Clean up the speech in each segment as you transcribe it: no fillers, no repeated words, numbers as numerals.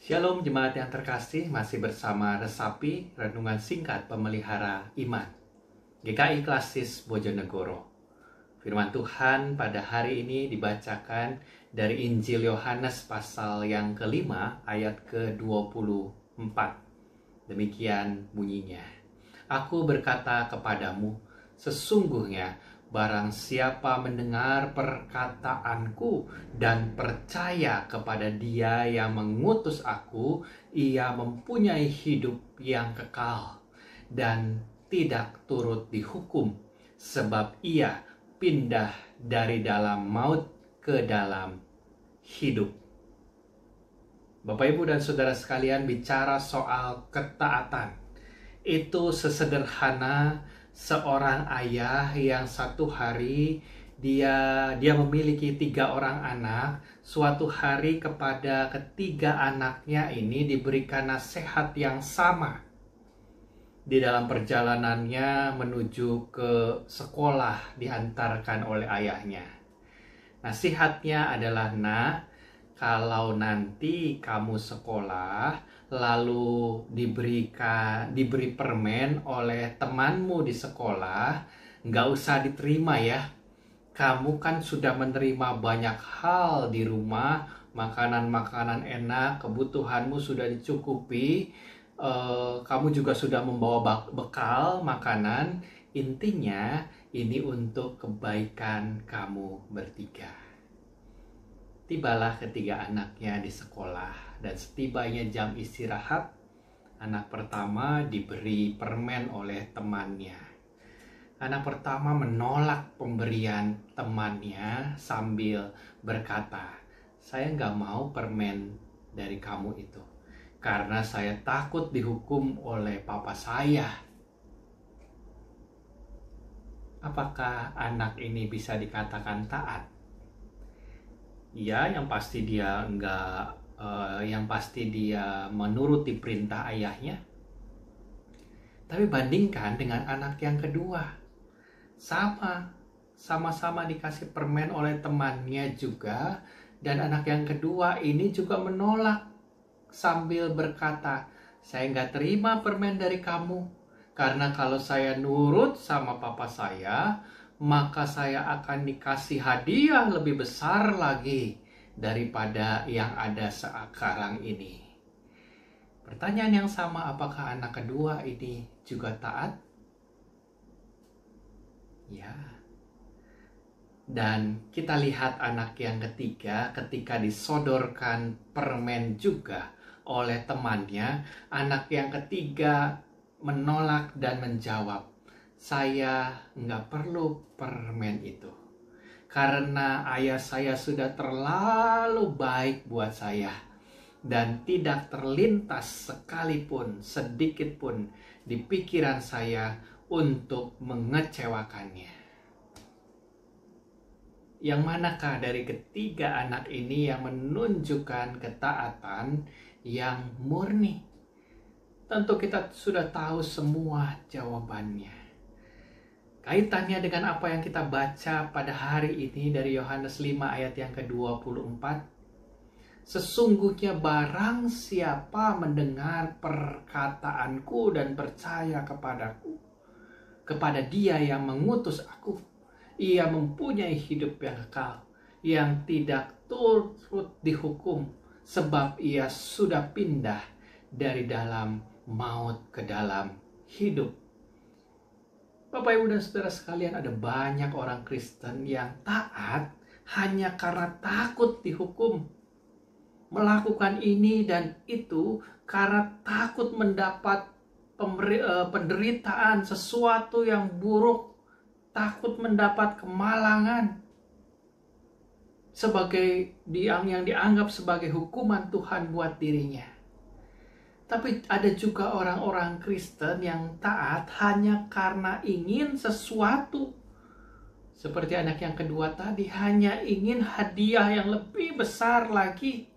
Shalom jemaat yang terkasih, masih bersama Resapi, Renungan Singkat Pemelihara Iman GKI Klasis Bojonegoro. Firman Tuhan pada hari ini dibacakan dari Injil Yohanes pasal yang kelima ayat ke-24. Demikian bunyinya. Aku berkata kepadamu, sesungguhnya barang siapa mendengar perkataanku dan percaya kepada Dia yang mengutus aku, ia mempunyai hidup yang kekal dan tidak turut dihukum, sebab ia pindah dari dalam maut ke dalam hidup. Bapak, Ibu, dan Saudara sekalian, bicara soal ketaatan. Itu sesederhana seorang ayah yang satu hari dia memiliki 3 orang anak. Suatu hari kepada ketiga anaknya ini diberikan nasihat yang sama di dalam perjalanannya menuju ke sekolah diantarkan oleh ayahnya. Nasihatnya adalah, "Nak, kalau nanti kamu sekolah lalu diberi permen oleh temanmu di sekolah, nggak usah diterima ya. Kamu kan sudah menerima banyak hal di rumah, makanan-makanan enak, kebutuhanmu sudah dicukupi, kamu juga sudah membawa bekal makanan. Intinya ini untuk kebaikan kamu bertiga." Tibalah ketiga anaknya di sekolah, dan setibanya jam istirahat, anak pertama diberi permen oleh temannya. Anak pertama menolak pemberian temannya sambil berkata, "Saya nggak mau permen dari kamu itu, karena saya takut dihukum oleh papa saya." Apakah anak ini bisa dikatakan taat? Ya, yang pasti dia menuruti perintah ayahnya. Tapi bandingkan dengan anak yang kedua, sama-sama dikasih permen oleh temannya juga, dan anak yang kedua ini juga menolak sambil berkata, "Saya nggak terima permen dari kamu, karena kalau saya nurut sama papa saya, maka saya akan dikasih hadiah lebih besar lagi daripada yang ada sekarang ini." Pertanyaan yang sama, apakah anak kedua ini juga taat? Ya. Dan kita lihat anak yang ketiga, ketika disodorkan permen juga oleh temannya, anak yang ketiga menolak dan menjawab, "Saya nggak perlu permen itu, karena ayah saya sudah terlalu baik buat saya, dan tidak terlintas sekalipun, sedikit pun di pikiran saya untuk mengecewakannya." Yang manakah dari ketiga anak ini yang menunjukkan ketaatan yang murni? Tentu kita sudah tahu semua jawabannya. Kaitannya dengan apa yang kita baca pada hari ini dari Yohanes 5 ayat yang ke-24. Sesungguhnya barang siapa mendengar perkataanku dan percaya kepadaku, kepada Dia yang mengutus aku, ia mempunyai hidup yang kekal, yang tidak turut dihukum, sebab ia sudah pindah dari dalam maut ke dalam hidup. Bapak, Ibu, dan Saudara sekalian, ada banyak orang Kristen yang taat hanya karena takut dihukum, melakukan ini dan itu karena takut mendapat penderitaan, sesuatu yang buruk, takut mendapat kemalangan sebagai yang dianggap sebagai hukuman Tuhan buat dirinya. Tapi ada juga orang-orang Kristen yang taat hanya karena ingin sesuatu. Seperti anak yang kedua tadi, hanya ingin hadiah yang lebih besar lagi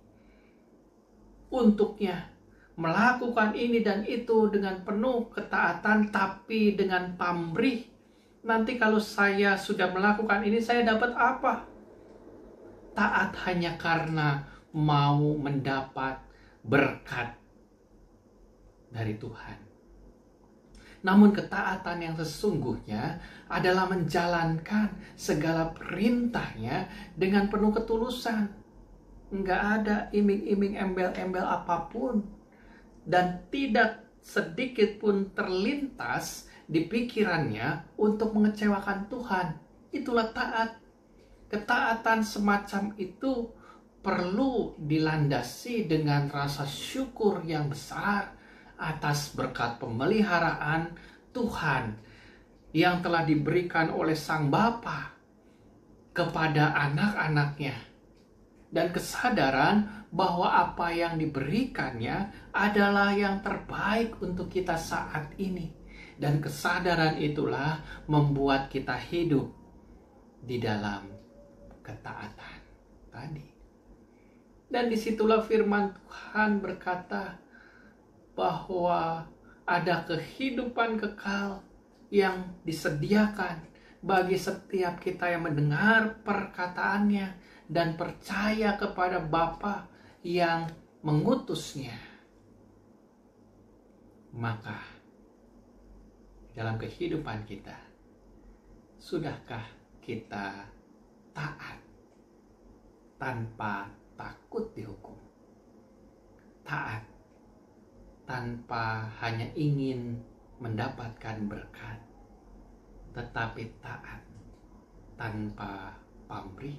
untuknya. Melakukan ini dan itu dengan penuh ketaatan, tapi dengan pamrih. Nanti kalau saya sudah melakukan ini, saya dapat apa? Taat hanya karena mau mendapat berkat dari Tuhan. Namun ketaatan yang sesungguhnya adalah menjalankan segala perintahnya dengan penuh ketulusan. Nggak ada iming-iming embel-embel apapun. Dan tidak sedikit pun terlintas di pikirannya untuk mengecewakan Tuhan. Itulah taat. Ketaatan semacam itu perlu dilandasi dengan rasa syukur yang besar atas berkat pemeliharaan Tuhan yang telah diberikan oleh Sang Bapa kepada anak-anaknya, dan kesadaran bahwa apa yang diberikannya adalah yang terbaik untuk kita saat ini. Dan kesadaran itulah membuat kita hidup di dalam ketaatan tadi. Dan disitulah firman Tuhan berkata bahwa ada kehidupan kekal yang disediakan bagi setiap kita yang mendengar perkataannya dan percaya kepada Bapa yang mengutusnya. Maka dalam kehidupan kita, sudahkah kita taat tanpa takut dihukum? Taat tanpa hanya ingin mendapatkan berkat, tetapi taat tanpa pamrih,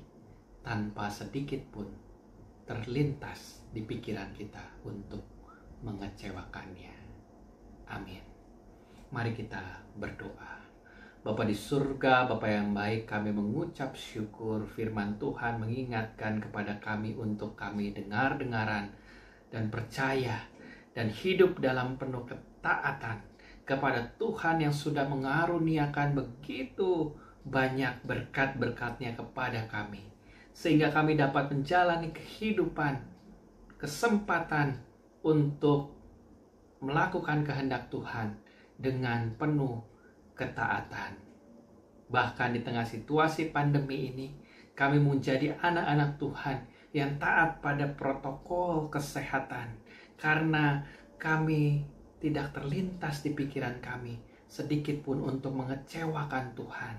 tanpa sedikit pun terlintas di pikiran kita untuk mengecewakannya. Amin. Mari kita berdoa. Bapa di surga, Bapa yang baik, kami mengucap syukur firman Tuhan mengingatkan kepada kami untuk kami dengar-dengaran dan percaya dan hidup dalam penuh ketaatan kepada Tuhan yang sudah mengaruniakan begitu banyak berkat-berkat-Nya kepada kami, sehingga kami dapat menjalani kehidupan, kesempatan untuk melakukan kehendak Tuhan dengan penuh ketaatan. Bahkan di tengah situasi pandemi ini, kami menjadi anak-anak Tuhan yang taat pada protokol kesehatan, karena kami tidak terlintas di pikiran kami sedikit pun untuk mengecewakan Tuhan.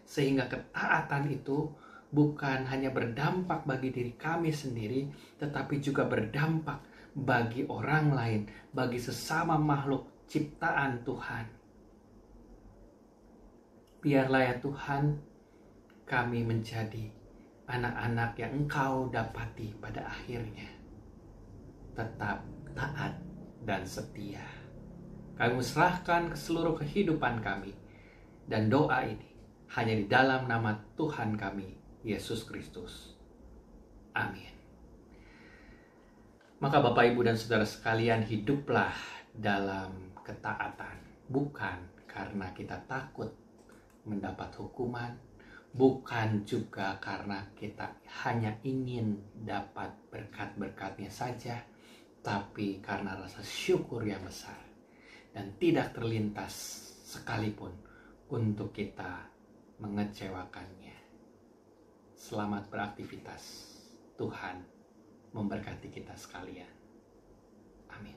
Sehingga ketaatan itu bukan hanya berdampak bagi diri kami sendiri, tetapi juga berdampak bagi orang lain, bagi sesama makhluk ciptaan Tuhan. Biarlah ya Tuhan, kami menjadi anak-anak yang Engkau dapati pada akhirnya tetap taat dan setia. Kami serahkan ke seluruh kehidupan kami, dan doa ini hanya di dalam nama Tuhan kami, Yesus Kristus. Amin. Maka Bapak, Ibu, dan Saudara sekalian, hiduplah dalam ketaatan, bukan karena kita takut mendapat hukuman, bukan juga karena kita hanya ingin dapat berkat-berkat-Nya saja, tapi karena rasa syukur yang besar dan tidak terlintas sekalipun untuk kita mengecewakannya. Selamat beraktivitas. Tuhan memberkati kita sekalian. Amin.